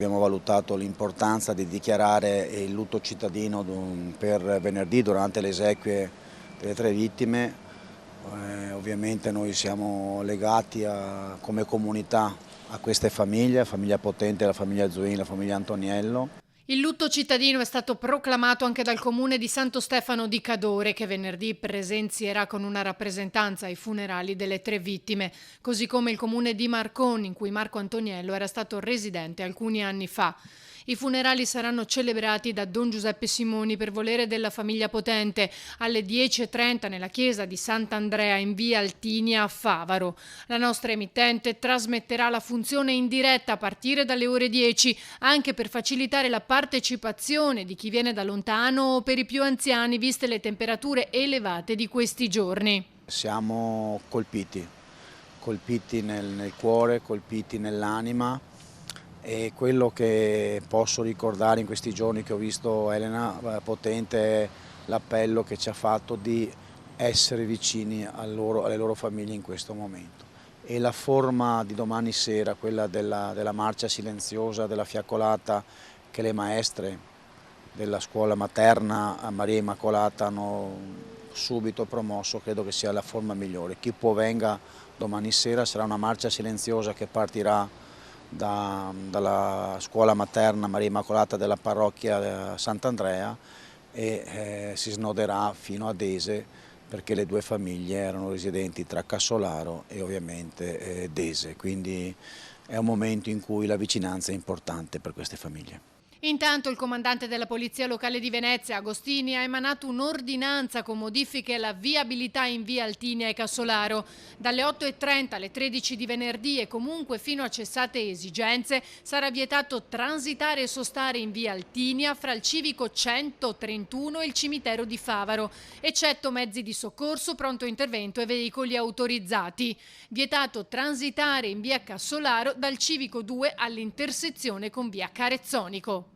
Abbiamo valutato l'importanza di dichiarare il lutto cittadino per venerdì durante le esequie delle 3 vittime. Ovviamente noi siamo legati come comunità a queste famiglie, la famiglia Potente, la famiglia Zuini, la famiglia Antoniello. Il lutto cittadino è stato proclamato anche dal comune di Santo Stefano di Cadore, che venerdì presenzierà con una rappresentanza ai funerali delle 3 vittime, così come il comune di Marconi, in cui Marco Antoniello era stato residente alcuni anni fa. I funerali saranno celebrati da Don Giuseppe Simoni per volere della famiglia Potente alle 10:30 nella chiesa di Sant'Andrea in via Altinia a Favaro. La nostra emittente trasmetterà la funzione in diretta a partire dalle ore 10, anche per facilitare la partecipazione di chi viene da lontano o per i più anziani, viste le temperature elevate di questi giorni. Siamo colpiti nel cuore, colpiti nell'anima. E quello che posso ricordare in questi giorni che ho visto Elena Potente è l'appello che ci ha fatto di essere vicini alle loro famiglie in questo momento. E la forma di domani sera, quella della marcia silenziosa, della fiaccolata che le maestre della scuola materna a Maria Immacolata hanno subito promosso, credo che sia la forma migliore. Chi può venga domani sera, sarà una marcia silenziosa che partirà dalla scuola materna Maria Immacolata della parrocchia Sant'Andrea e si snoderà fino a Dese, perché le 2 famiglie erano residenti tra Cassolaro e ovviamente Dese, quindi è un momento in cui la vicinanza è importante per queste famiglie. Intanto il comandante della Polizia Locale di Venezia, Agostini, ha emanato un'ordinanza con modifiche alla viabilità in via Altinia e Cassolaro. Dalle 8:30 alle 13 di venerdì e comunque fino a cessate esigenze sarà vietato transitare e sostare in via Altinia fra il civico 131 e il cimitero di Favaro, eccetto mezzi di soccorso, pronto intervento e veicoli autorizzati. Vietato transitare in via Cassolaro dal civico 2 all'intersezione con via Carezzonico.